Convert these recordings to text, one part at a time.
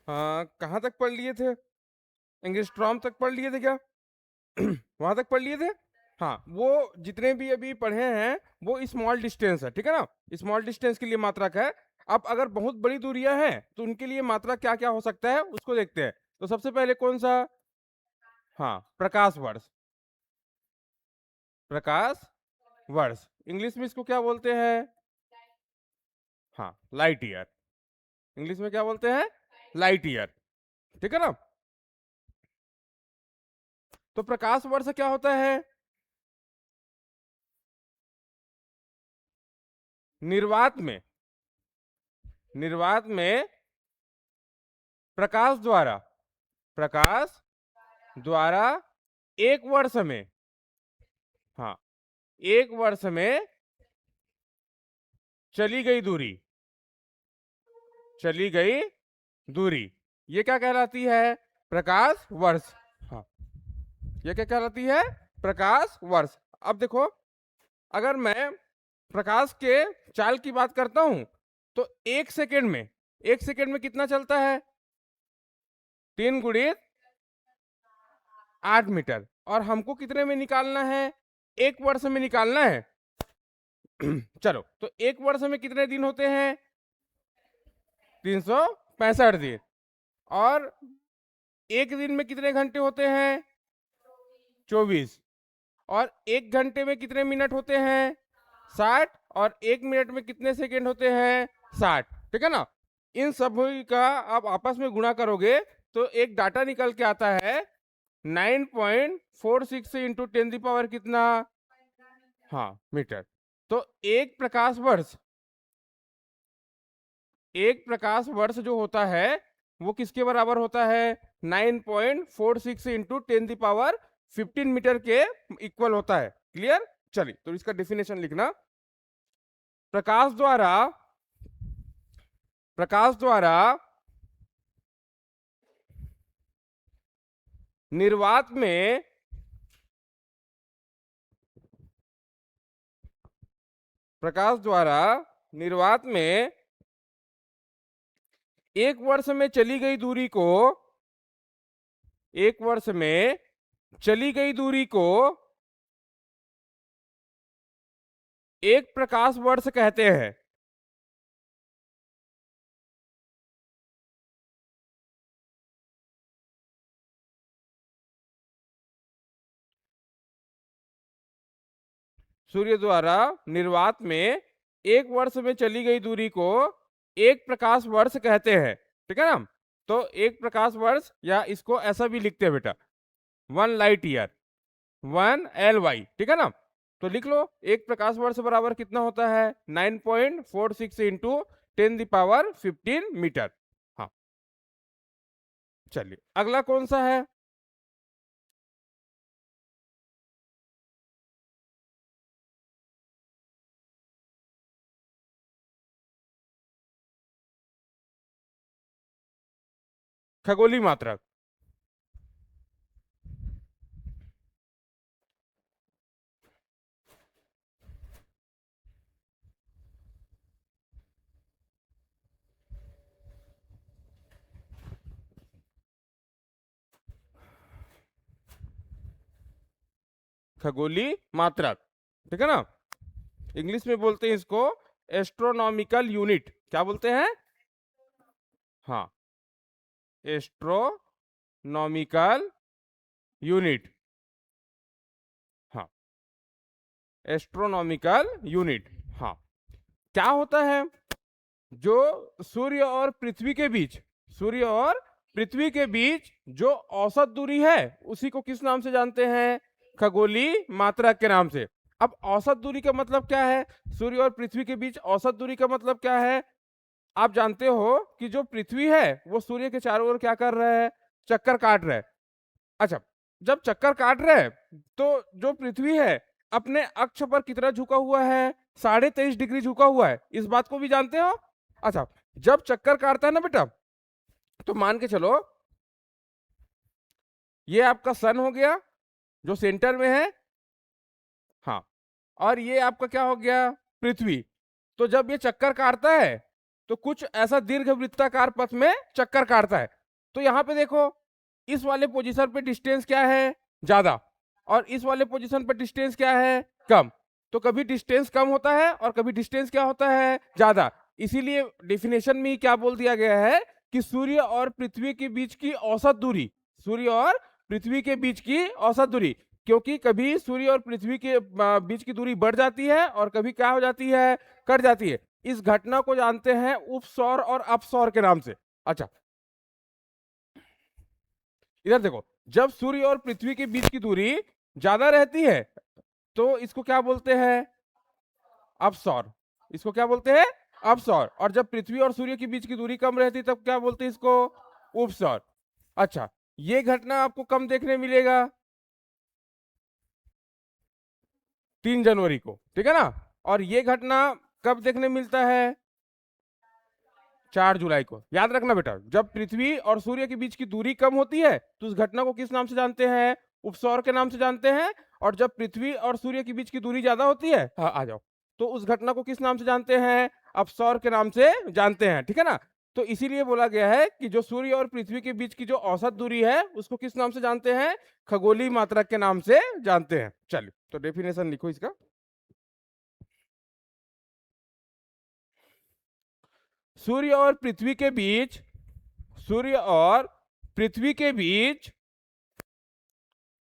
हाँ, कहाँ तक पढ़ लिए थे? एंगस्ट्रॉम तक पढ़ लिए थे क्या? वहां तक पढ़ लिए थे? हाँ, वो जितने भी अभी पढ़े हैं वो स्मॉल डिस्टेंस है, ठीक है ना? स्मॉल डिस्टेंस के लिए मात्रक है। अब अगर बहुत बड़ी दूरियां हैं तो उनके लिए मात्रक क्या क्या हो सकता है उसको देखते हैं। तो सबसे पहले कौन सा? हाँ, प्रकाश वर्ष। प्रकाश वर्ष इंग्लिश में इसको क्या बोलते हैं? हाँ, लाइट ईयर। इंग्लिश में क्या बोलते हैं? लाइट ईयर, ठीक है ना? तो प्रकाश वर्ष क्या होता है? निर्वात में, निर्वात में प्रकाश द्वारा, प्रकाश द्वारा एक वर्ष में, हाँ, एक वर्ष में चली गई दूरी, चली गई दूरी, ये क्या कहलाती है? प्रकाश वर्ष। हाँ, ये क्या कहलाती है? प्रकाश वर्ष। अब देखो, अगर मैं प्रकाश के चाल की बात करता हूं तो एक सेकेंड में, एक सेकेंड में कितना चलता है? 3 × 8 मीटर। और हमको कितने में निकालना है? एक वर्ष में निकालना है। चलो, तो एक वर्ष में कितने दिन होते हैं? 365 दिन। और एक दिन में कितने घंटे होते हैं? 24। और एक घंटे में कितने मिनट होते हैं? 60। और एक मिनट में कितने सेकेंड होते हैं? 60, ठीक है ना? इन सभी का आप आपस में गुणा करोगे तो एक डाटा निकल के आता है 9.46 से इंटू 10 कितना? हाँ, मीटर। तो एक प्रकाश वर्ष, एक प्रकाश वर्ष जो होता है वो किसके बराबर होता है? 9.46 इंटू 10 15 मीटर के इक्वल होता है। क्लियर? चलिए, तो इसका डेफिनेशन लिखना। प्रकाश द्वारा, प्रकाश द्वारा निर्वात में, प्रकाश द्वारा निर्वात में एक वर्ष में चली गई दूरी को, एक वर्ष में चली गई दूरी को एक प्रकाश वर्ष कहते हैं। सूर्य द्वारा निर्वात में एक वर्ष में चली गई दूरी को एक प्रकाश वर्ष कहते हैं, ठीक है ना? तो एक प्रकाश वर्ष, या इसको ऐसा भी लिखते हैं बेटा, 1 लाइट ईयर, 1 LY, ठीक है ना? तो लिख लो, एक प्रकाश वर्ष बराबर कितना होता है? 9.46 इंटू 10 15 मीटर। हाँ, चलिए अगला कौन सा है? खगोलीय मात्रक। खगोलीय मात्रक, ठीक है ना? इंग्लिश में बोलते हैं इसको एस्ट्रोनॉमिकल यूनिट। क्या बोलते हैं? हाँ, एस्ट्रोनॉमिकल यूनिट। हाँ, एस्ट्रोनॉमिकल यूनिट। हाँ, क्या होता है? जो सूर्य और पृथ्वी के बीच, सूर्य और पृथ्वी के बीच जो औसत दूरी है उसी को किस नाम से जानते हैं? खगोलीय मात्रक के नाम से। अब औसत दूरी का मतलब क्या है? सूर्य और पृथ्वी के बीच औसत दूरी का मतलब क्या है? आप जानते हो कि जो पृथ्वी है वो सूर्य के चारों ओर क्या कर रहा है? चक्कर काट रहा है। अच्छा, जब चक्कर काट रहा है तो जो पृथ्वी है अपने अक्ष पर कितना झुका हुआ है? 23.5 डिग्री झुका हुआ है। इस बात को भी जानते हो? अच्छा, जब चक्कर काटता है ना बेटा, तो मान के चलो ये आपका सन हो गया जो सेंटर में है। हाँ, और ये आपका क्या हो गया? पृथ्वी। तो जब ये चक्कर काटता है तो कुछ ऐसा दीर्घ वृत्ताकार पथ में चक्कर काटता है। तो यहाँ पे देखो, इस वाले पोजीशन पे डिस्टेंस क्या है, ज्यादा, और इस वाले पोजीशन पे डिस्टेंस क्या है, कम। तो कभी डिस्टेंस कम होता है और कभी डिस्टेंस क्या होता है, ज्यादा। इसीलिए डेफिनेशन में ही क्या बोल दिया गया है कि सूर्य और पृथ्वी के बीच की औसत दूरी, सूर्य और पृथ्वी के बीच की औसत दूरी, क्योंकि कभी सूर्य और पृथ्वी के बीच की दूरी बढ़ जाती है और कभी क्या हो जाती है, कट जाती है। इस घटना को जानते हैं उपसौर और अपसौर के नाम से। अच्छा, इधर देखो, जब सूर्य और पृथ्वी के बीच की दूरी ज्यादा रहती है तो इसको क्या बोलते हैं, अपसौर। इसको क्या बोलते हैं, अपसौर। और जब पृथ्वी और सूर्य के बीच की दूरी कम रहती तब क्या बोलते हैं इसको, उपसौर। अच्छा, ये घटना आपको कम देखने मिलेगा, 3 जनवरी को, ठीक है ना। और ये घटना कब देखने मिलता है, 4 जुलाई को। याद रखना बेटा, जब पृथ्वी और सूर्य के बीच की दूरी कम होती है तो उस घटना को किस नाम से जानते हैं, उपसौर के नाम से जानते हैं। और जब पृथ्वी और सूर्य के बीच की दूरी ज्यादा होती है, हाँ आ जाओ, तो उस घटना को किस नाम से जानते हैं, अपसौर के नाम से जानते हैं, ठीक है ना। तो इसीलिए बोला गया है कि जो सूर्य और पृथ्वी के बीच की जो औसत दूरी है उसको किस नाम से जानते हैं, खगोलीय मात्रक के नाम से जानते हैं। चलिए, तो डेफिनेशन लिखो इसका। सूर्य और पृथ्वी के बीच, सूर्य और पृथ्वी के बीच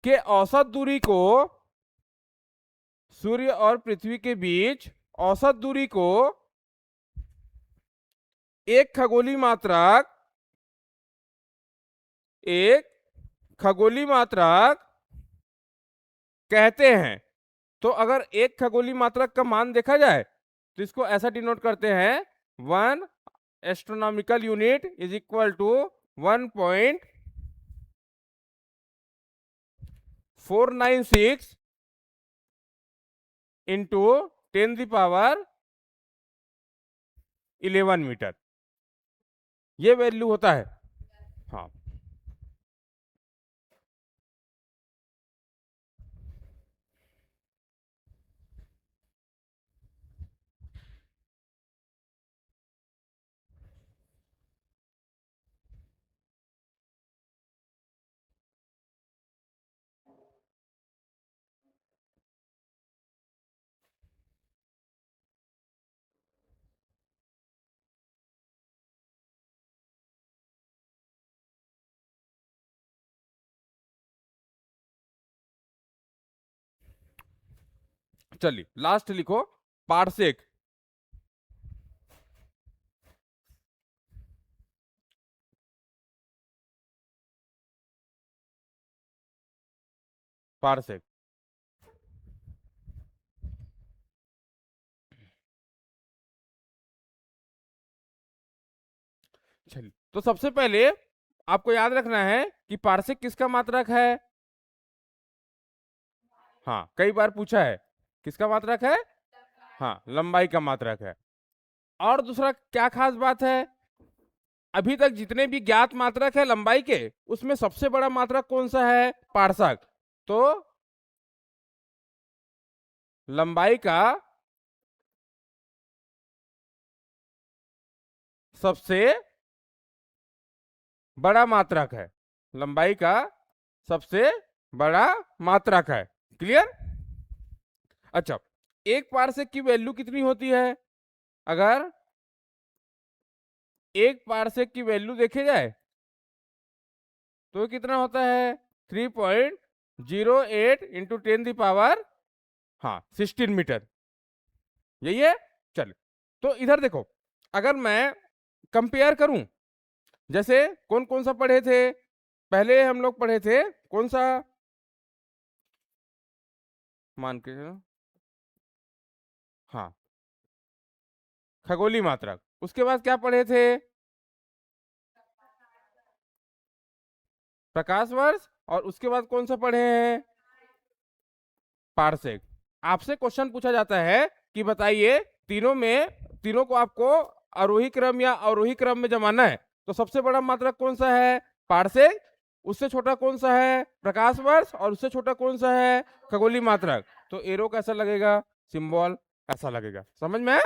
के औसत दूरी को, सूर्य और पृथ्वी के बीच औसत दूरी को एक खगोलीय मात्रक, एक खगोलीय मात्रक कहते हैं। तो अगर एक खगोलीय मात्रक का मान देखा जाए तो इसको ऐसा डिनोट करते हैं, 1 astronomical unit is equal to 1.496 into 10⁻11 metre, ये वैल्यू होता है। हाँ, चलिए लास्ट लिखो, पारसेक। पारसेक, चलिए तो सबसे पहले आपको याद रखना है कि पारसेक किसका मात्रक है। हाँ, कई बार पूछा है, किसका मात्रक है, हाँ, लंबाई का मात्रक है। और दूसरा क्या खास बात है, अभी तक जितने भी ज्ञात मात्रक है लंबाई के, उसमें सबसे बड़ा मात्रक कौन सा है, पारसक। तो लंबाई का सबसे बड़ा मात्रक है, लंबाई का सबसे बड़ा मात्रक है। क्लियर। अच्छा, एक पारसेक की वैल्यू कितनी होती है, अगर एक पारसेक की वैल्यू देखे जाए तो कितना होता है, 3.08 इंटू 10⁻, हाँ, 16 मीटर, यही है। चल, तो इधर देखो, अगर मैं कंपेयर करूं, जैसे कौन कौन सा पढ़े थे, पहले हम लोग पढ़े थे कौन सा, मान के चलो, हाँ, खगोलीय मात्रक। उसके बाद क्या पढ़े थे, प्रकाश वर्ष। और उसके बाद कौन सा पढ़े हैं, पारसेक। आपसे क्वेश्चन पूछा जाता है कि बताइए तीनों में, तीनों को आपको आरोही क्रम या अवरोही क्रम में जमाना है, तो सबसे बड़ा मात्रक कौन सा है, पारसेक। उससे छोटा कौन सा है, प्रकाश वर्ष। और उससे छोटा कौन सा है, खगोलीय मात्रक। तो एरो कैसा लगेगा, सिंबल ऐसा लगेगा, समझ में।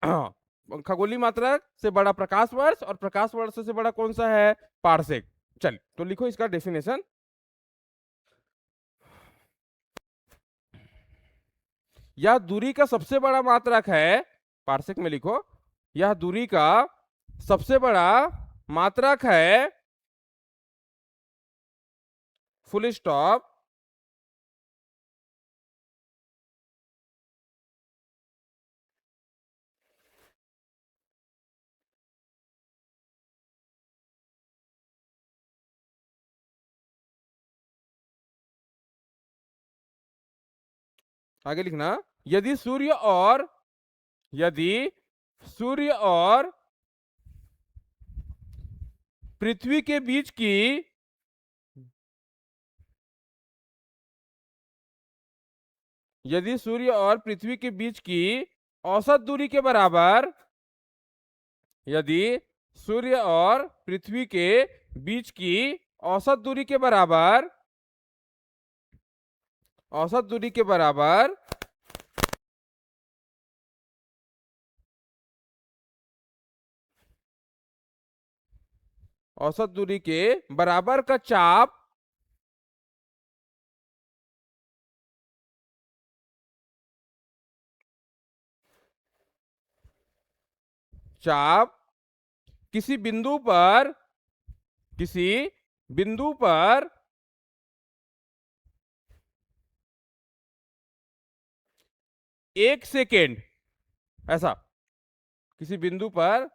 हाँ, खगोलीय मात्रक से बड़ा प्रकाश वर्ष, और प्रकाश वर्ष से बड़ा कौन सा है? पारसेक। चल तो लिखो इसका डेफिनेशन। यह दूरी का सबसे बड़ा मात्रक है, पारसेक में लिखो, यह दूरी का सबसे बड़ा मात्रक है, फुल स्टॉप। आगे लिखना, यदि सूर्य और यदि सूर्य और पृथ्वी के बीच की यदि सूर्य और पृथ्वी के बीच की औसत दूरी के बराबर, यदि सूर्य और पृथ्वी के बीच की औसत दूरी के बराबर, औसत दूरी के बराबर औसत दूरी के बराबर का चाप चाप किसी बिंदु पर, किसी बिंदु पर 1 सेकेंड, ऐसा किसी बिंदु पर,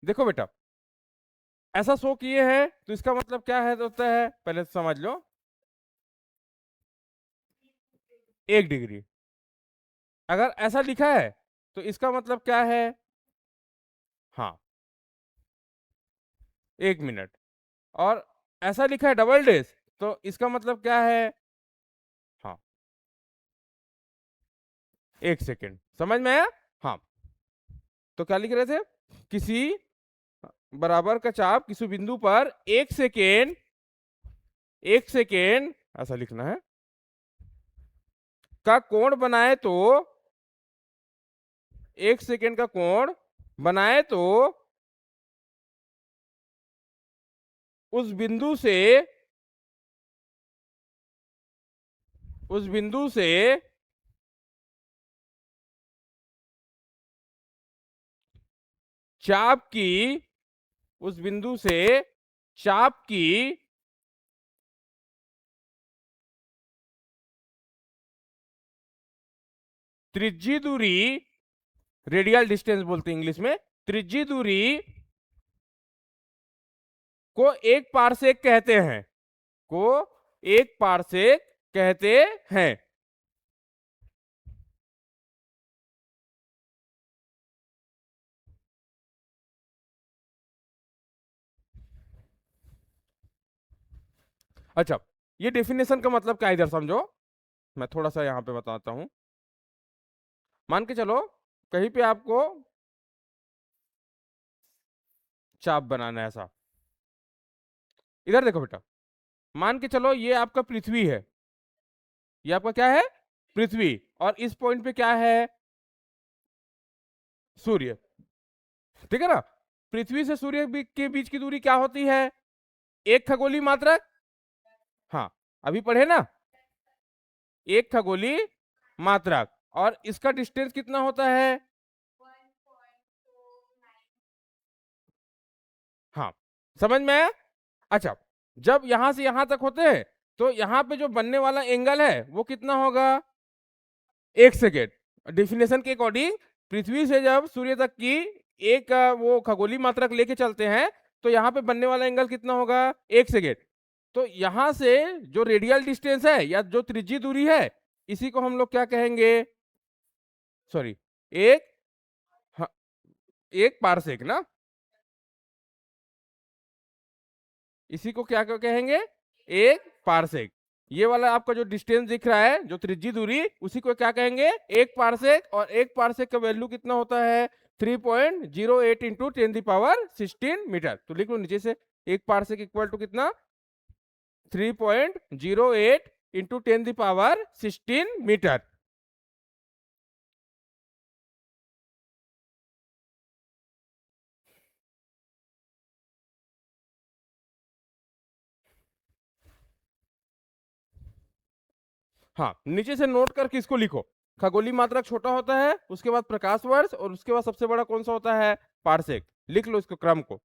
देखो बेटा ऐसा शो किए हैं तो इसका मतलब क्या है, होता है पहले समझ लो, 1 डिग्री। अगर ऐसा लिखा है तो इसका मतलब क्या है? हाँ, 1 मिनट। और ऐसा लिखा है डबल डेज, तो इसका मतलब क्या है? हाँ, 1 सेकेंड। समझ में आया? हाँ, तो क्या लिख रहे थे? किसी बराबर का चाप किसी बिंदु पर 1 सेकेंड, 1 सेकेंड ऐसा लिखना है, का कोण बनाए तो, 1 सेकेंड का कोण बनाए तो उस बिंदु से, उस बिंदु से चाप की, उस बिंदु से चाप की त्रिज्यी दूरी, रेडियल डिस्टेंस बोलते हैं इंग्लिश में, त्रिज्यी दूरी को 1 पारसेक कहते हैं, को 1 पारसेक कहते हैं। अच्छा, ये डेफिनेशन का मतलब क्या, इधर समझो, मैं थोड़ा सा यहां पे बताता हूं। मान के चलो कहीं पे आपको चाप बनाना है ऐसा, इधर देखो बेटा, मान के चलो ये आपका पृथ्वी है, ये आपका क्या है? पृथ्वी। और इस पॉइंट पे क्या है? सूर्य। ठीक है ना? पृथ्वी से सूर्य के बीच की दूरी क्या होती है? 1 खगोलीय मात्रक। हाँ, अभी पढ़े ना, 1 खगोलीय मात्रक। और इसका डिस्टेंस कितना होता है? हाँ, समझ में आया? अच्छा, जब यहां से यहां तक होते हैं तो यहां पे जो बनने वाला एंगल है वो कितना होगा? 1 सेकेंड। डेफिनेशन के अकॉर्डिंग पृथ्वी से जब सूर्य तक की एक वो खगोलीय मात्रक लेके चलते हैं तो यहाँ पे बनने वाला एंगल कितना होगा? 1 सेकेंड। तो यहां से जो रेडियल डिस्टेंस है या जो त्रिज्यी दूरी है, इसी को हम लोग क्या कहेंगे? सॉरी, एक, हाँ, 1 पारसेक ना, इसी को क्या कहेंगे? 1 पारसेक। ये वाला आपका जो डिस्टेंस दिख रहा है, जो त्रिज्यी दूरी, उसी को क्या कहेंगे? 1 पारसेक। और 1 पारसेक का वैल्यू कितना होता है? 3.08 इंटू 10⁻16 मीटर। तो लिख लो नीचे से, 1 पारसेक इक्वल टू कितना? 3.08 इंटू 10⁻16 मीटर। हाँ, नीचे से नोट करके इसको लिखो। खगोलीय मात्रक छोटा होता है, उसके बाद प्रकाश वर्ष, और उसके बाद सबसे बड़ा कौन सा होता है? पारसेक। लिख लो इसको, क्रम को।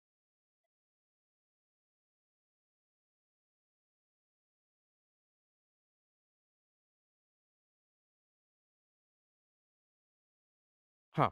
हाँ,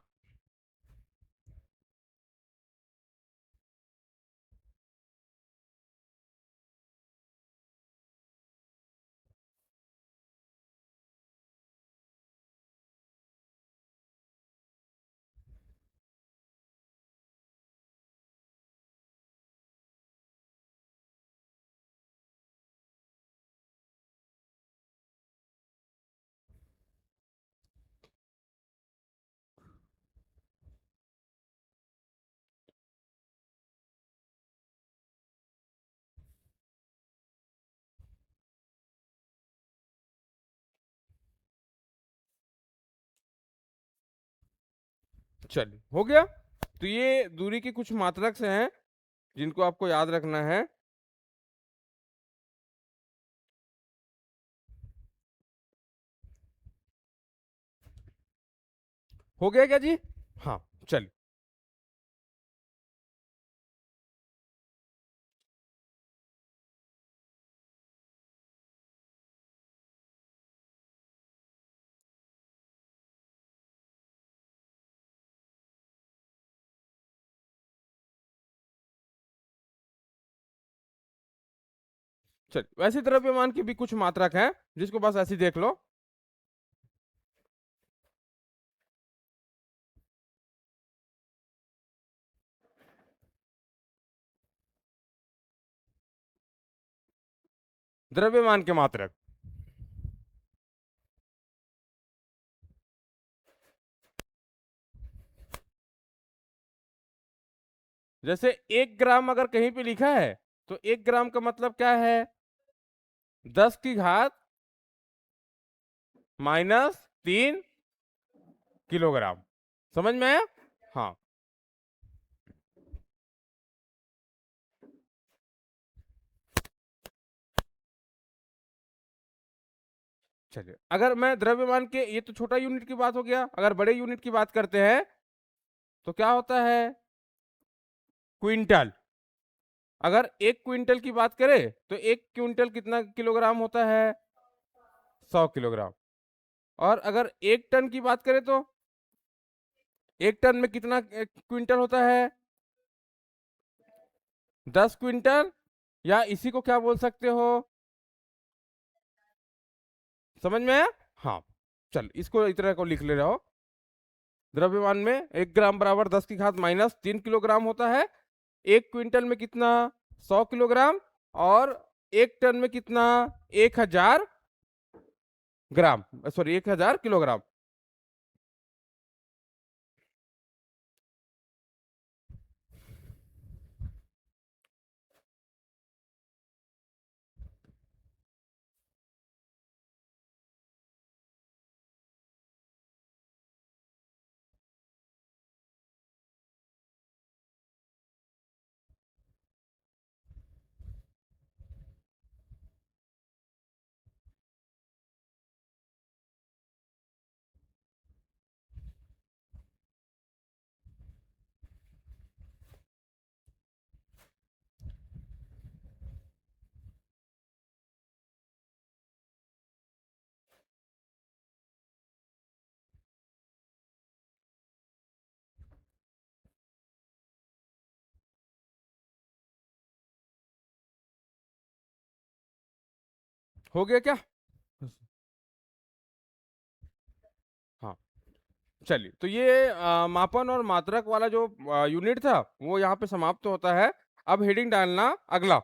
चलिए, हो गया। तो ये दूरी की कुछ मात्रक से हैं जिनको आपको याद रखना है। हो गया क्या जी? हाँ, चलिए। चलिए, वैसे द्रव्यमान की भी कुछ मात्रक हैं जिसको बस ऐसे ही देख लो। द्रव्यमान के मात्रक, जैसे 1 ग्राम अगर कहीं पे लिखा है तो 1 ग्राम का मतलब क्या है? 10⁻³ किलोग्राम। समझ में आया? हाँ, चलिए। अगर मैं द्रव्यमान के, ये तो छोटा यूनिट की बात हो गया, अगर बड़े यूनिट की बात करते हैं तो क्या होता है? क्विंटल। अगर 1 क्विंटल की बात करें तो 1 क्विंटल कितना किलोग्राम होता है? 100 किलोग्राम। और अगर 1 टन की बात करें तो 1 टन में कितना क्विंटल होता है? 10 क्विंटल। या इसी को क्या बोल सकते हो? समझ में आया? हाँ, चल इसको इस तरह को लिख ले रहे हो। द्रव्यमान में 1 ग्राम बराबर 10⁻³ किलोग्राम होता है। 1 क्विंटल में कितना? 100 किलोग्राम। और 1 टन में कितना? 1000 ग्राम, सॉरी 1000 किलोग्राम। हो गया क्या? हाँ, चलिए। तो ये मापन और मात्रक वाला जो यूनिट था वो यहाँ पे समाप्त होता है। अब हेडिंग डालना अगला।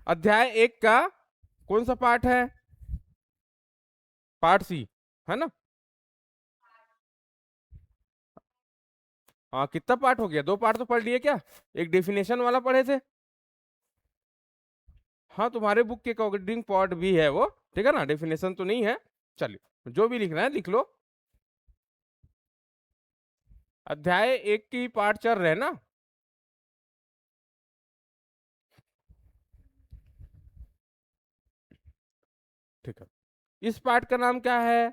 अध्याय 1 का कौन सा पार्ट है? पार्ट सी, है ना? हाँ, कितना पार्ट हो गया? 2 पार्ट तो पढ़ लिए क्या? एक डेफिनेशन वाला पढ़े थे। हाँ, तुम्हारे बुक के अकॉर्डिंग पार्ट भी है वो, ठीक है ना? डेफिनेशन तो नहीं है। चलिए, जो भी लिखना है लिख लो। अध्याय 1 की पार्ट चल रहे हैं ना? ठीक है, इस पार्ट का नाम क्या है?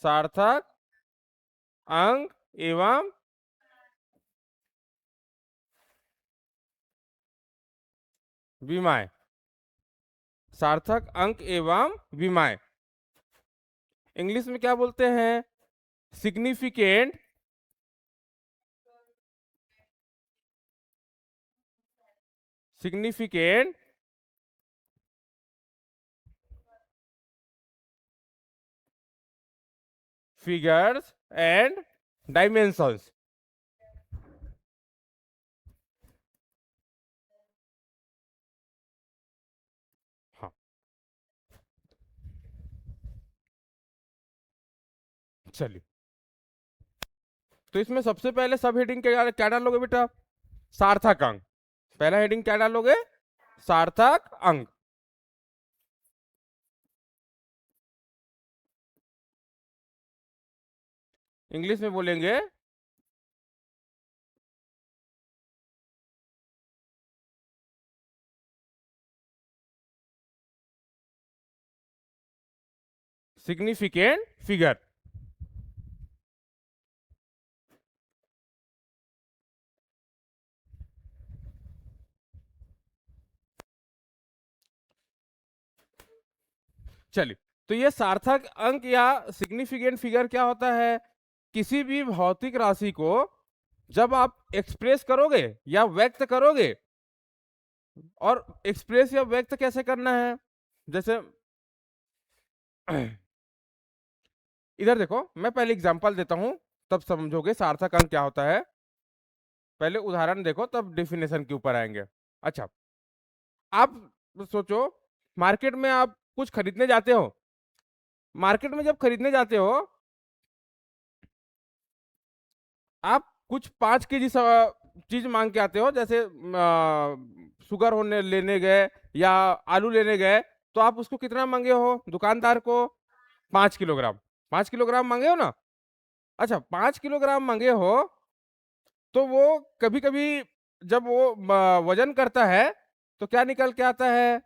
सार्थक अंक एवं विमाय। सार्थक अंक एवं विमाय इंग्लिश में क्या बोलते हैं? Significant significant figures and dimensions. हाँ, चलिए, तो इसमें सबसे पहले सब हेडिंग क्या डालोगे बेटा? सार्थक अंक। पहला हेडिंग क्या डालोगे? सार्थक अंक। इंग्लिश में बोलेंगे सिग्निफिकेंट फिगर। चलिए, तो ये सार्थक अंक या सिग्निफिकेंट फिगर क्या होता है? किसी भी भौतिक राशि को जब आप एक्सप्रेस करोगे या व्यक्त करोगे, और एक्सप्रेस या व्यक्त कैसे करना है? जैसे इधर देखो, मैं पहले एग्जांपल देता हूं, तब समझोगे सार्थक अंक क्या होता है। पहले उदाहरण देखो, तब डेफिनेशन के ऊपर आएंगे। अच्छा, आप सोचो, मार्केट में आप कुछ खरीदने जाते हो। मार्केट में जब खरीदने जाते हो, आप कुछ 5 केजी चीज मांग के आते हो, जैसे शुगर होने लेने गए या आलू लेने गए, तो आप उसको कितना मांगे हो दुकानदार को? 5 किलोग्राम। 5 किलोग्राम मांगे हो ना? अच्छा, 5 किलोग्राम मांगे हो, तो वो कभी कभी जब वो वजन करता है, तो क्या निकल के आता है?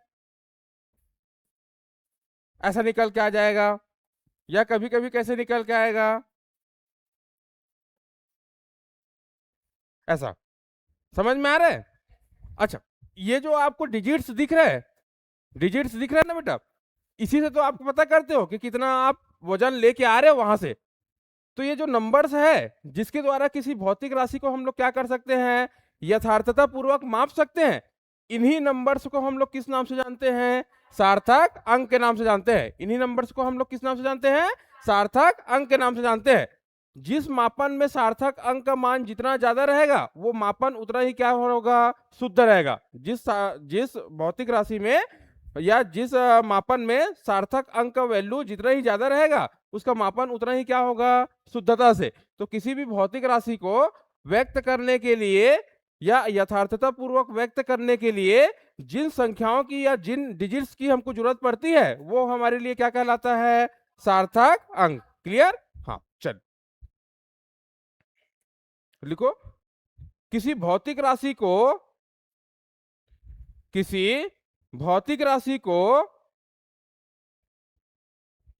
ऐसा निकल के आ जाएगा, या कभी कभी कैसे निकल के आएगा? ऐसा। समझ में आ रहा है? अच्छा, ये जो आपको डिजिट्स दिख रहा है, डिजिट्स दिख रहा है ना बेटा, इसी से तो आप पता करते हो कि कितना आप वजन लेके आ रहे हो वहां से। तो ये जो नंबर्स है, जिसके द्वारा किसी भौतिक राशि को हम लोग क्या कर सकते हैं? यथार्थता पूर्वक माप सकते हैं। इन्हीं नंबर्स को हम लोग किस नाम से जानते हैं? सार्थक अंक के नाम से जानते हैं। इन्हीं नंबर्स को हम लोग किस नाम से जानते हैं? सार्थक अंक के नाम से जानते हैं। जिस मापन में सार्थक अंक का मान जितना ज्यादा रहेगा, वो मापन उतना ही क्या होगा? शुद्ध रहेगा। जिस भौतिक राशि में या जिस मापन में सार्थक अंक का वैल्यू जितना ही ज्यादा रहेगा, उसका मापन उतना ही क्या होगा? शुद्धता से। तो किसी भी भौतिक राशि को व्यक्त करने के लिए या यथार्थता पूर्वक व्यक्त करने के लिए जिन संख्याओं की या जिन डिजिट्स की हमको जरूरत पड़ती है, वो हमारे लिए क्या कहलाता है? सार्थक अंक। क्लियर? हाँ, चल लिखो। किसी भौतिक राशि को किसी भौतिक राशि को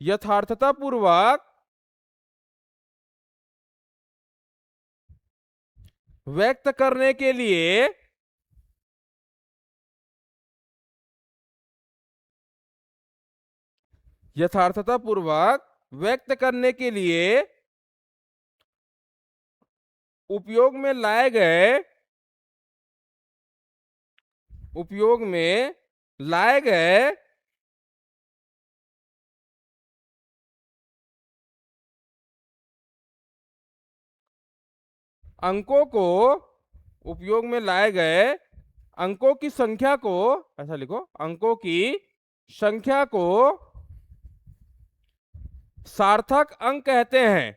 यथार्थता पूर्वक व्यक्त करने के लिए यथार्थता पूर्वक व्यक्त करने के लिए उपयोग में लाए गए उपयोग में लाए गए अंकों को उपयोग में लाए गए अंकों की संख्या को, ऐसा लिखो, अंकों की संख्या को सार्थक अंक कहते हैं।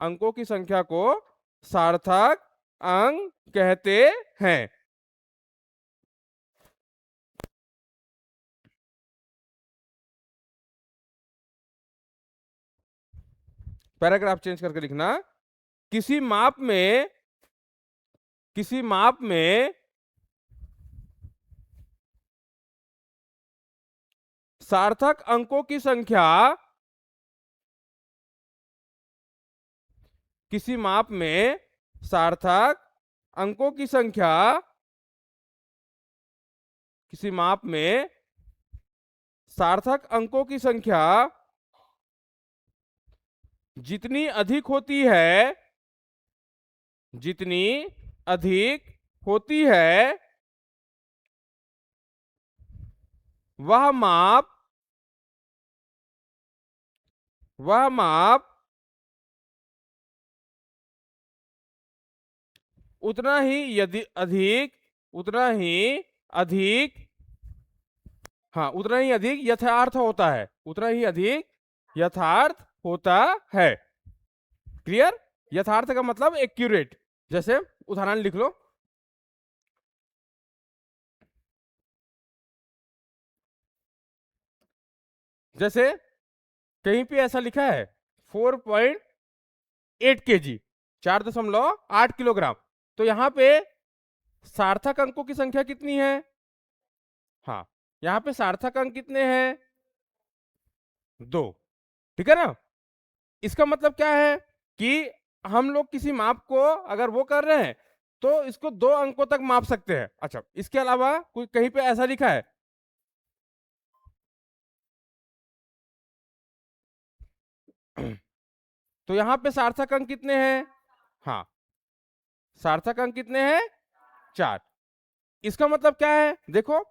अंकों की संख्या को सार्थक अंक कहते हैं। पैराग्राफ चेंज करके लिखना। किसी माप में किसी माप में सार्थक अंकों की संख्या किसी माप में सार्थक अंकों की संख्या किसी माप में सार्थक अंकों की संख्या जितनी अधिक होती है, जितनी अधिक होती है, वह माप उतना ही यदि अधिक उतना ही अधिक हाँ उतना ही अधिक यथार्थ होता है, उतना ही अधिक यथार्थ होता है। क्लियर? यथार्थ का मतलब एक्यूरेट। जैसे उदाहरण लिख लो, जैसे कहीं पे ऐसा लिखा है 4.8 kg, 4.8 किलोग्राम, तो यहाँ पे सार्थक अंकों की संख्या कितनी है? हाँ, यहाँ पे सार्थक अंक कितने हैं? 2। ठीक है ना? इसका मतलब क्या है कि हम लोग किसी माप को अगर वो कर रहे हैं तो इसको 2 अंकों तक माप सकते हैं। अच्छा, इसके अलावा कोई कहीं पे ऐसा लिखा है तो यहाँ पे सार्थक अंक कितने हैं? हाँ, सार्थक अंक कितने हैं? 4। इसका मतलब क्या है? देखो,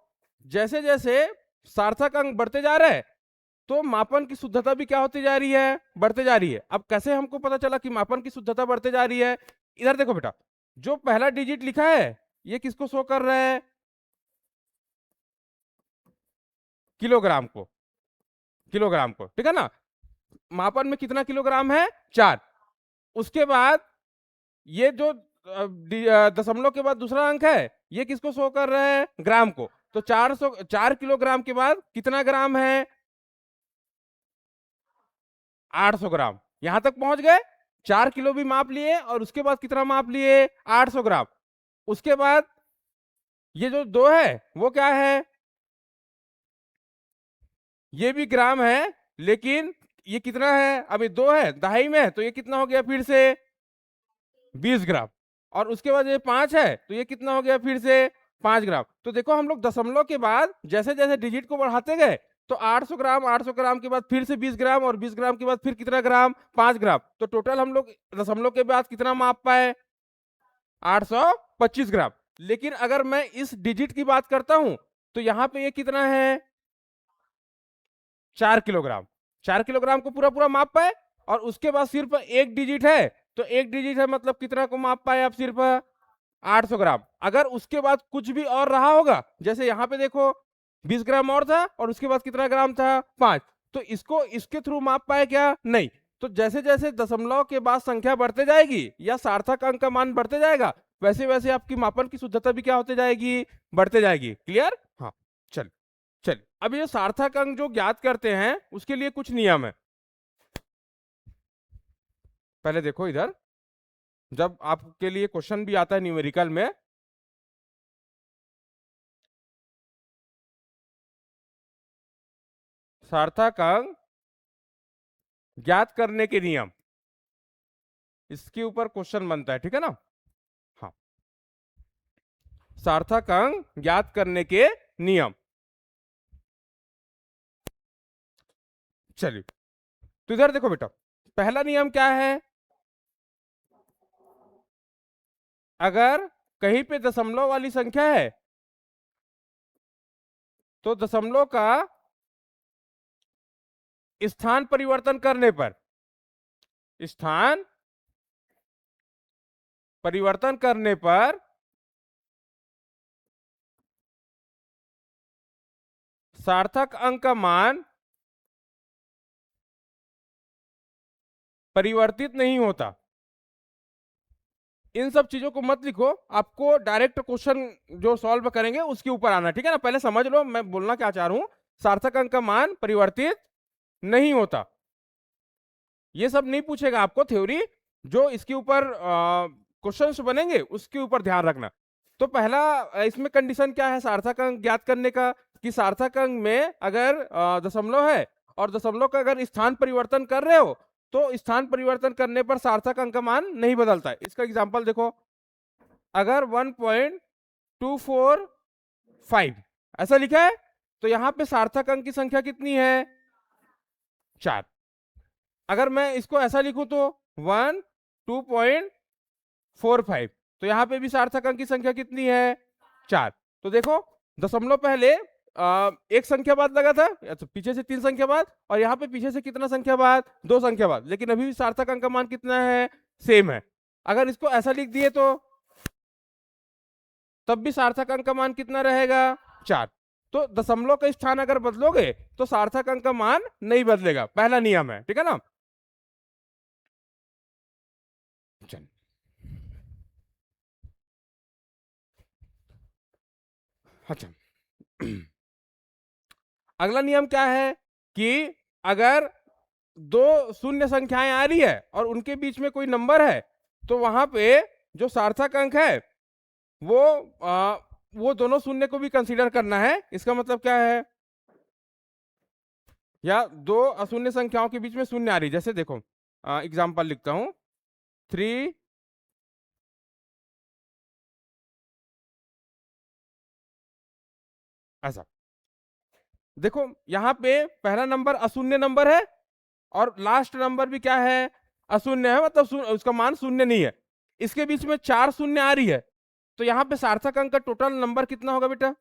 जैसे जैसे सार्थक अंक बढ़ते जा रहे हैं तो मापन की शुद्धता भी क्या होती जा रही है? बढ़ते जा रही है। अब कैसे हमको पता चला कि मापन की शुद्धता बढ़ते जा रही है? इधर देखो बेटा, जो पहला डिजिट लिखा है ये किसको शो कर रहा है? किलोग्राम को, किलोग्राम को। ठीक है ना? मापन में कितना किलोग्राम है? 4। उसके बाद ये जो दशमलव के बाद दूसरा अंक है ये किसको शो कर रहा है? ग्राम को। तो 4 किलोग्राम के बाद कितना ग्राम है? 800 ग्राम। यहां तक पहुंच गए? 4 किलो भी माप लिए और उसके बाद कितना माप लिए? 800 ग्राम। उसके बाद ये जो 2 है वो क्या है? ये भी ग्राम है, लेकिन ये कितना है? अभी 2 है, दहाई में है, तो ये कितना हो गया फिर से? 20 ग्राम। और उसके बाद ये 5 है तो ये कितना हो गया फिर से? 5 ग्राम। तो देखो हम लोग दशमलव के बाद जैसे जैसे डिजिट को बढ़ाते गए तो 800 ग्राम, 800 ग्राम के बाद फिर से 20 ग्राम और 20 ग्राम के बाद फिर कितना ग्राम? 5 ग्राम। तो टोटल हम लोग दशमलव के बाद कितना माप पाए? 825 ग्राम। लेकिन अगर मैं इस डिजिट की बात करता हूं तो यहाँ पे ये कितना है? 4 किलोग्राम। 4 किलोग्राम को पूरा पूरा माप पाए और उसके बाद सिर्फ एक डिजिट है, तो एक डिजिट है मतलब कितना को माप पाए आप? सिर्फ 800 ग्राम। अगर उसके बाद कुछ भी और रहा होगा, जैसे यहाँ पे देखो 20 ग्राम और था और उसके बाद कितना ग्राम था? 5। तो इसको इसके थ्रू माप पाए क्या? नहीं। तो जैसे जैसे दशमलव के बाद संख्या बढ़ते जाएगी या सार्थक अंक का मान बढ़ते जाएगा, वैसे वैसे आपकी मापन की शुद्धता भी क्या होते जाएगी? बढ़ते जाएगी। क्लियर? हाँ, चल चल अब ये सार्थक अंक जो ज्ञात करते हैं उसके लिए कुछ नियम है। पहले देखो इधर, जब आपके लिए क्वेश्चन भी आता है न्यूमेरिकल में, सार्थक अंक ज्ञात करने के नियम, इसके ऊपर क्वेश्चन बनता है। ठीक है ना? हाँ, सार्थक अंक ज्ञात करने के नियम। चलिए, तो इधर देखो बेटा, पहला नियम क्या है? अगर कहीं पे दशमलव वाली संख्या है तो दशमलव का स्थान परिवर्तन करने पर, स्थान परिवर्तन करने पर सार्थक अंक का मान परिवर्तित नहीं होता। इन सब चीजों को मत लिखो, आपको डायरेक्ट क्वेश्चन जो सॉल्व करेंगे उसके ऊपर आना। ठीक है ना? पहले समझ लो मैं बोलना क्या चाह रहा हूं। सार्थक अंक का मान परिवर्तित नहीं होता, ये सब नहीं पूछेगा आपको। थ्योरी जो इसके ऊपर क्वेश्चंस बनेंगे उसके ऊपर ध्यान रखना। तो पहला इसमें कंडीशन क्या है सार्थक अंक ज्ञात करने का? कि सार्थक अंक में अगर दशमलव है और दशमलव का अगर स्थान परिवर्तन कर रहे हो तो स्थान परिवर्तन करने पर सार्थक अंक का मान नहीं बदलता है। इसका एग्जांपल देखो, अगर 1.245 ऐसा लिखा है तो यहां पे सार्थक अंक की संख्या कितनी है? 4। अगर मैं इसको ऐसा लिखूं तो 2.45 तो यहाँ पे भी सार्थक अंक की संख्या कितनी है? 4। तो देखो दशमलव पहले एक संख्या बाद लगा था, तो पीछे से 3 संख्या बाद, और यहाँ पे पीछे से कितना संख्या बाद? 2 संख्या बाद, लेकिन अभी भी सार्थक अंक का मान कितना है? सेम है। अगर इसको ऐसा लिख दिए तो तब भी सार्थक अंक का मान कितना रहेगा? 4। तो दशमलव का स्थान अगर बदलोगे तो सार्थक अंक का मान नहीं बदलेगा, पहला नियम है, ठीक है ना। चल अच्छा अगला नियम क्या है कि अगर दो शून्य संख्याएं आ रही है और उनके बीच में कोई नंबर है तो वहां पे जो सार्थक अंक है वो वो दोनों शून्य को भी कंसीडर करना है। इसका मतलब क्या है? या दो अशून्य संख्याओं के बीच में शून्य आ रही, जैसे देखो एग्जांपल लिखता हूं 3 ऐसा। देखो यहाँ पे पहला नंबर अशून्य नंबर है और लास्ट नंबर भी क्या है? अशून्य है, मतलब उसका मान शून्य नहीं है। इसके बीच में 4 शून्य आ रही है तो यहाँ पे सार्थक अंक का टोटल नंबर कितना होगा बेटा?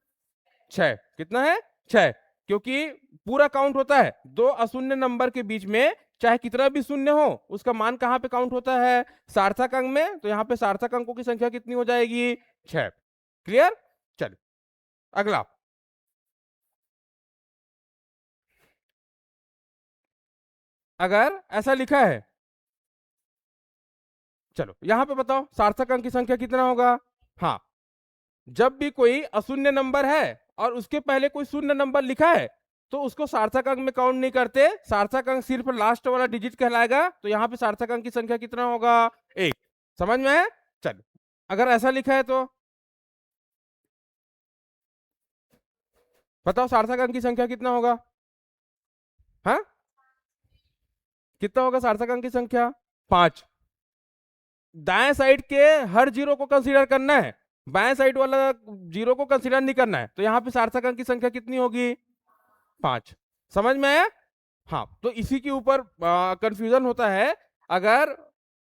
6। कितना है? 6। क्योंकि पूरा काउंट होता है दो अशून्य नंबर के बीच में, चाहे कितना भी शून्य हो उसका मान कहाँ पे काउंट होता है? सार्थक अंक में। तो यहाँ पे सार्थक अंकों की संख्या कितनी हो जाएगी? 6। क्लियर? चलो अगला, अगर ऐसा लिखा है, चलो यहां पे बताओ सार्थक अंक की संख्या कितना होगा? हाँ, जब भी कोई अशून्य नंबर है और उसके पहले कोई शून्य नंबर लिखा है तो उसको सार्थक अंक में काउंट नहीं करते, सार्थक अंक सिर्फ लास्ट वाला डिजिट कहलाएगा। तो यहाँ पे सार्थक अंक की संख्या कितना होगा? 1। समझ में है? चलो अगर ऐसा लिखा है तो बताओ सार्थक अंक की संख्या कितना होगा? हाँ, कितना होगा सार्थक अंक की संख्या? 5। दाएं साइड के हर जीरो को कंसीडर करना है, बाएं साइड वाला जीरो को कंसीडर नहीं करना है। तो यहाँ पे सार्थक अंक की संख्या कितनी होगी? 5। समझ में आया? हाँ, तो इसी के ऊपर कंफ्यूजन होता है। अगर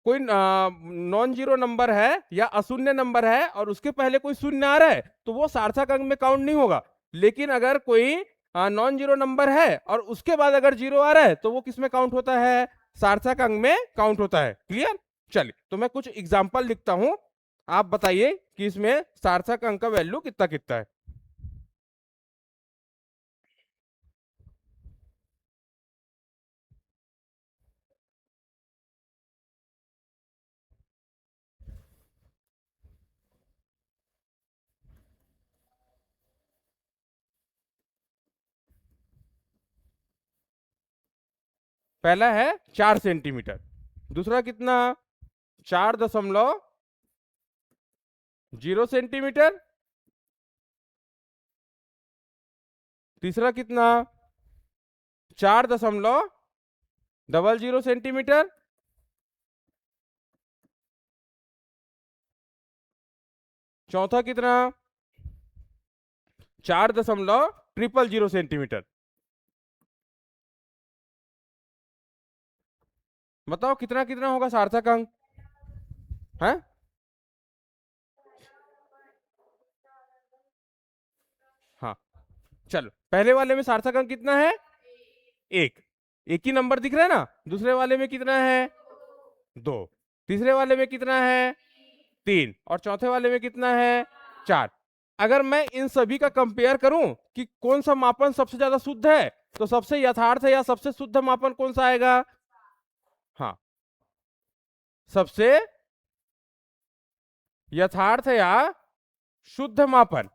कोई नॉन जीरो नंबर है या अशून्य नंबर है और उसके पहले कोई शून्य आ रहा है तो वो सार्थक अंक में काउंट नहीं होगा। लेकिन अगर कोई नॉन जीरो नंबर है और उसके बाद अगर जीरो आ रहा है तो वो किस में काउंट होता है? सार्थक अंक में काउंट होता है। क्लियर? चलिए तो मैं कुछ एग्जाम्पल लिखता हूं, आप बताइए कि इसमें सार्थक अंक का वैल्यू कितना कितना है। पहला है 4 सेंटीमीटर, दूसरा कितना? 4.0 सेंटीमीटर, तीसरा कितना? 4.00 सेंटीमीटर, चौथा कितना? 4.000 सेंटीमीटर। बताओ कितना कितना होगा सार्थक अंक? है? हाँ, चलो पहले वाले में सार्थक अंक कितना है? 1। एक ही नंबर दिख रहा है ना। दूसरे वाले में कितना है? 2। तीसरे वाले में कितना है? 3। और चौथे वाले में कितना है? 4। अगर मैं इन सभी का कंपेयर करूं कि कौन सा मापन सबसे ज्यादा शुद्ध है तो सबसे यथार्थ या सबसे शुद्ध मापन कौन सा आएगा? हाँ, सबसे यथार्थ या शुद्ध मापन।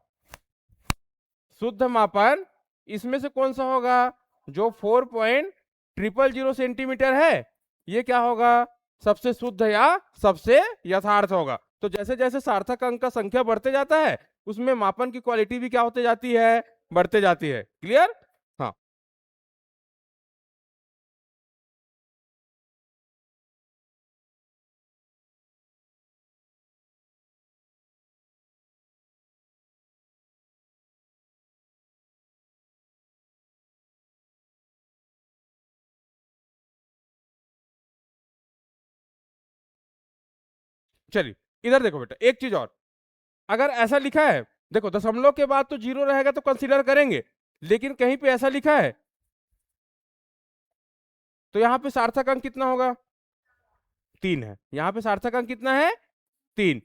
शुद्ध मापन इसमें से कौन सा होगा? जो 4.000 सेंटीमीटर है ये क्या होगा? सबसे शुद्ध या सबसे यथार्थ होगा। तो जैसे जैसे सार्थक अंक का संख्या बढ़ते जाता है उसमें मापन की क्वालिटी भी क्या होते जाती है? बढ़ते जाती है। क्लियर? हाँ, चलिए इधर देखो बेटा, एक चीज और। अगर ऐसा लिखा है, देखो दशमलव के बाद तो जीरो रहेगा तो कंसीडर करेंगे, लेकिन कहीं पे ऐसा लिखा है तो यहाँ पे सार्थक अंक कितना होगा? 3 है। यहाँ पे सार्थक अंक कितना है? 3।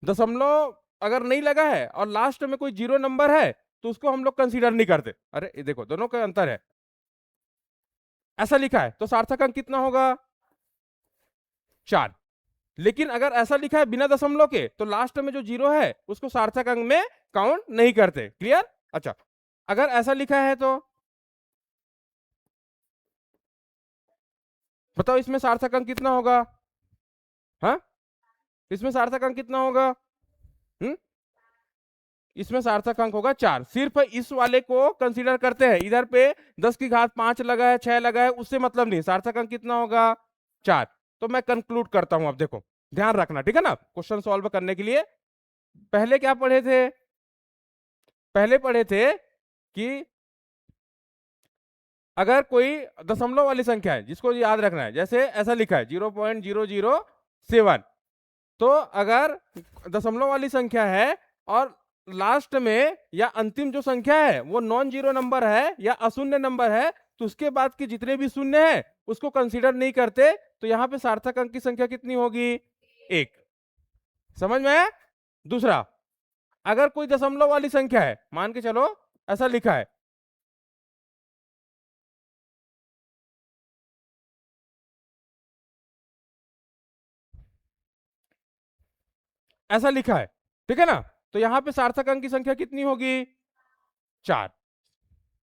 दशमलव अगर नहीं लगा है और लास्ट में कोई जीरो नंबर है तो उसको हम लोग कंसीडर नहीं करते। अरे ये देखो दोनों का अंतर है। ऐसा लिखा है तो सार्थक अंक कितना होगा? 4। लेकिन अगर ऐसा लिखा है बिना दशमलव के तो लास्ट में जो जीरो है उसको सार्थक अंक में काउंट नहीं करते। क्लियर? अच्छा, अगर ऐसा लिखा है तो बताओ इसमें सार्थक अंक कितना होगा? हाँ, इसमें सार्थक अंक कितना होगा? हम्म, इसमें सार्थक अंक होगा 4। सिर्फ इस वाले को कंसीडर करते हैं, इधर पे 10 की घात 5 लगा है, 6 लगा है, उससे मतलब नहीं। सार्थक अंक कितना होगा? 4। तो मैं कंक्लूड करता हूं। अब देखो ध्यान रखना, ठीक है ना, क्वेश्चन सॉल्व करने के लिए। पहले क्या पढ़े थे? पहले पढ़े थे कि अगर कोई दशमलव वाली संख्या है, जिसको याद रखना है, जैसे ऐसा लिखा है 0.007, तो अगर दशमलव वाली संख्या है और लास्ट में या अंतिम जो संख्या है वो नॉन जीरो नंबर है या अशून्य नंबर है, तो उसके बाद के जितने भी शून्य है उसको कंसीडर नहीं करते। तो यहाँ पे सार्थक अंक की संख्या कितनी होगी? 1। समझ में आया? दूसरा, अगर कोई दशमलव वाली संख्या है, मान के चलो ऐसा लिखा है, ऐसा लिखा है, ठीक है ना, तो यहाँ पे सार्थक अंक की संख्या कितनी होगी? 4।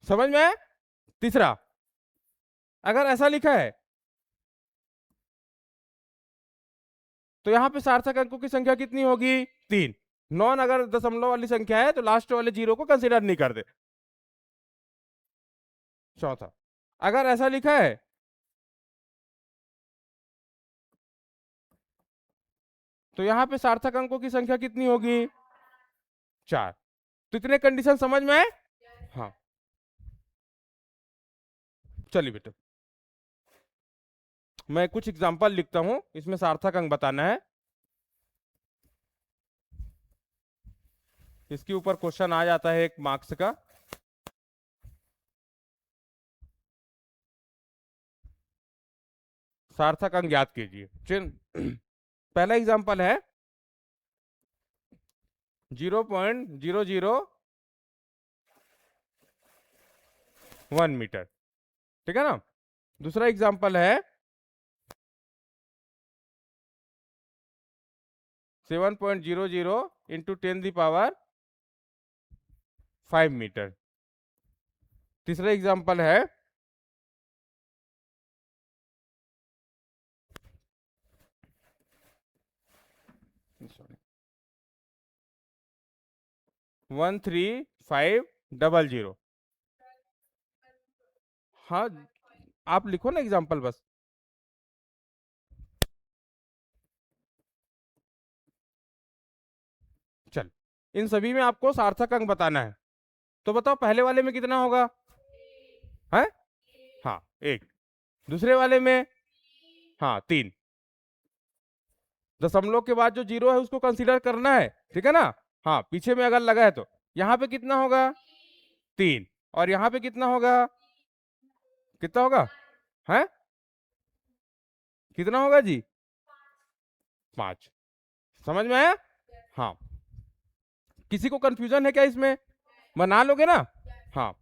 समझ में आया? तीसरा, अगर ऐसा लिखा है तो यहाँ पे सार्थक अंकों की संख्या कितनी होगी? 3। नॉन अगर दशमलव वाली संख्या है तो लास्ट वाले जीरो को कंसीडर नहीं करते। चौथा, अगर ऐसा लिखा है तो यहाँ पे सार्थक अंकों की संख्या कितनी होगी? 4। तो इतने कंडीशन समझ में आए? हाँ, चलिए बेटा, मैं कुछ एग्जांपल लिखता हूं, इसमें सार्थक अंक बताना है। इसके ऊपर क्वेश्चन आ जाता है 1 मार्क्स का। सार्थक अंक याद कीजिए। पहला एग्जांपल है 0.001 मीटर, ठीक है ना। दूसरा एग्जांपल है 7.00 इंटू 10⁵मीटर। तीसरा एग्जांपल है 13500। हाँ, आप लिखो ना एग्जांपल बस। चल, इन सभी में आपको सार्थक अंक बताना है। तो बताओ पहले वाले में कितना होगा? है? हाँ, 1। दूसरे वाले में? हाँ, 3। दशमलव के बाद जो जीरो है उसको कंसीडर करना है, ठीक है ना। हाँ, पीछे में अगर लगा है तो यहाँ पे कितना होगा? 3। और यहाँ पे कितना होगा? कितना होगा? है? कितना होगा जी? 5। समझ में आया? हाँ, किसी को कंफ्यूजन है क्या इसमें? बना लोगे ना? हाँ,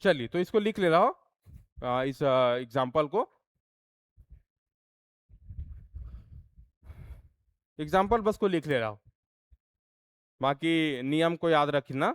चलिए तो इसको लिख ले रहा हो, इस एग्जाम्पल को। एग्जाम्पल बस को लिख ले रहा हो, बाकी नियम को याद रखना।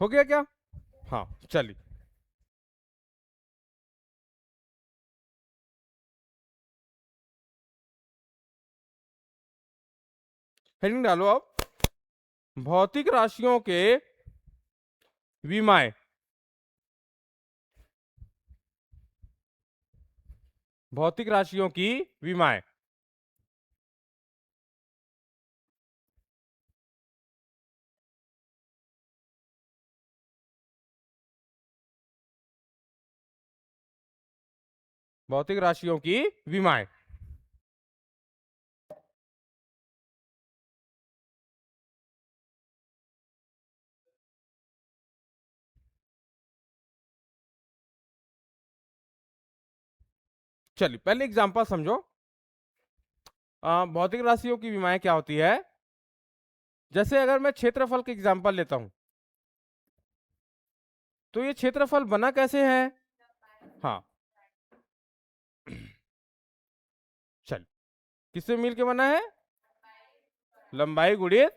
हो गया क्या? हाँ चलिए, हेडिंग डालो अब, भौतिक राशियों के विमाएं। भौतिक राशियों की विमाएं। भौतिक राशियों की विमाएं। चलिए पहले एग्जांपल समझो। भौतिक राशियों की विमाएं क्या होती है? जैसे अगर मैं क्षेत्रफल के एग्जांपल लेता हूं, तो ये क्षेत्रफल बना कैसे है? हाँ, चल, किससे मिल के बना है? लंबाई गुणित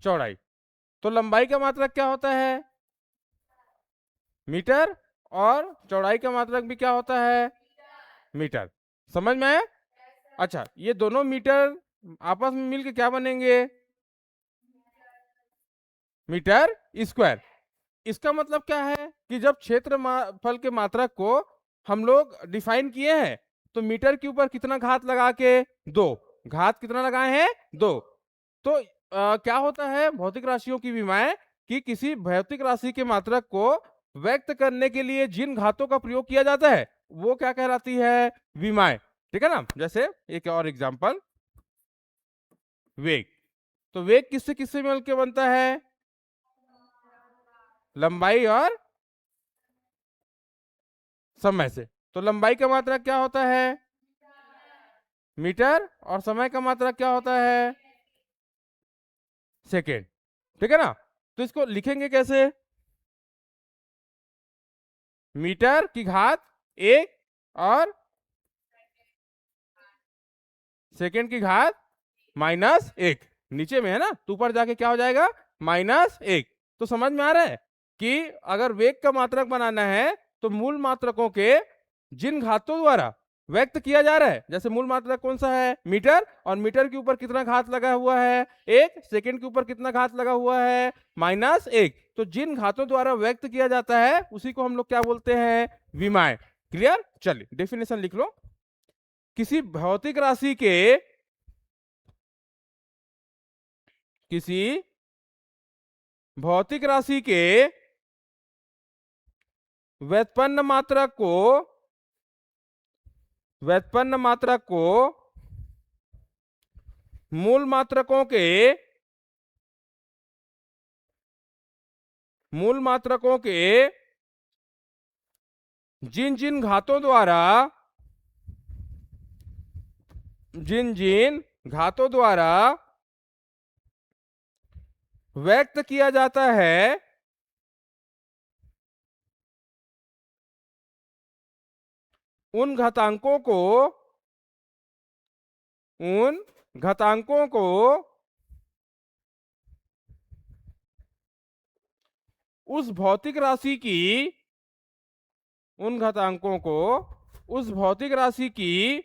चौड़ाई। तो लंबाई का मात्रक क्या होता है? मीटर। और चौड़ाई का मात्रक भी क्या होता है? मीटर। समझ में आया? अच्छा, ये दोनों मीटर आपस में मिलके क्या बनेंगे? Metre square. इसका मतलब क्या है कि जब क्षेत्रफल के मात्रक को हम लोग डिफाइन किए हैं, तो मीटर के ऊपर कितना घात लगा के? 2। घात कितना लगाए हैं? 2। तो क्या होता है भौतिक राशियों की विमाएं, कि किसी भौतिक राशि के मात्रक को व्यक्त करने के लिए जिन घातों का प्रयोग किया जाता है, वो क्या कहलाती है? विमाएं। ठीक है ना? जैसे एक और एग्जांपल, वेग। तो वेग किससे किससे मिलकर बनता है? लंबाई और समय से। तो लंबाई का मात्रक क्या होता है? मीटर। और समय का मात्रक क्या होता है? सेकेंड। ठीक है ना? तो इसको लिखेंगे कैसे? मीटर की घात 1 और सेकेंड की घात -1। नीचे में है ना, तो ऊपर जाके क्या हो जाएगा? -1। तो समझ में आ रहा है कि अगर वेग का मात्रक बनाना है, तो मूल मात्रकों के जिन घातों द्वारा व्यक्त किया जा रहा है, जैसे मूल मात्रक कौन सा है? मीटर। और मीटर के ऊपर कितना घात लगा हुआ है? 1। सेकेंड के ऊपर कितना घात लगा हुआ है? -1। तो जिन घातों द्वारा व्यक्त किया जाता है, उसी को हम लोग क्या बोलते हैं? विमाएं। क्लियर? चलिए डेफिनेशन लिख लो। किसी भौतिक राशि के, किसी भौतिक राशि के व्युत्पन्न मात्रक को, व्युत्पन्न मात्रक को मूल मात्रकों के, मूल मात्रकों के जिन जिन घातों द्वारा, जिन जिन घातों द्वारा व्यक्त किया जाता है, उन घातांकों को, उन घातांकों को उस भौतिक राशि की, उन घातांकों को उस भौतिक राशि की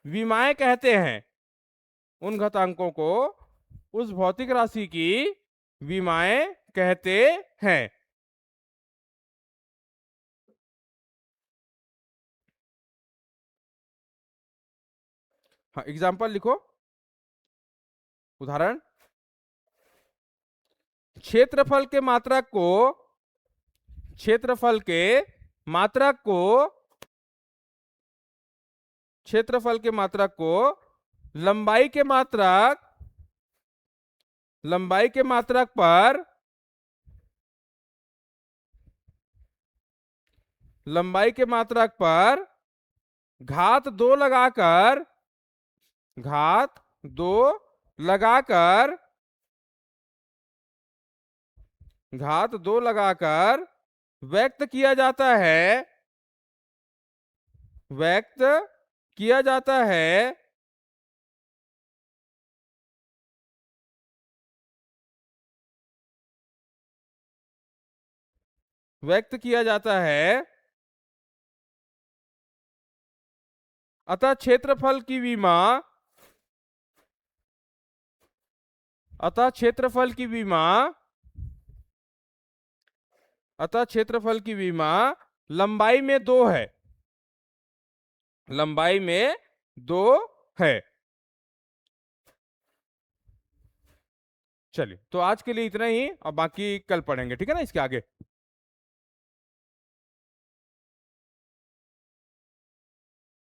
विमाएं कहते हैं। उन घातांकों को उस भौतिक राशि की विमाएं कहते हैं। हाँ, एग्जाम्पल लिखो। उदाहरण, क्षेत्रफल के मात्रक को, क्षेत्रफल के मात्रक को, क्षेत्रफल के मात्रक को लंबाई के मात्रक, लंबाई के मात्रक पर, लंबाई के मात्रक पर घात 2 लगाकर, घात 2 लगाकर, घात 2 लगाकर व्यक्त किया जाता है, व्यक्त किया जाता है व्यक्त किया जाता है, अतः क्षेत्रफल की विमा, अतः क्षेत्रफल की विमा, अतः क्षेत्रफल की विमा लंबाई में 2 है, लंबाई में 2 है। चलिए, तो आज के लिए इतना ही, अब बाकी कल पढ़ेंगे, ठीक है ना, इसके आगे।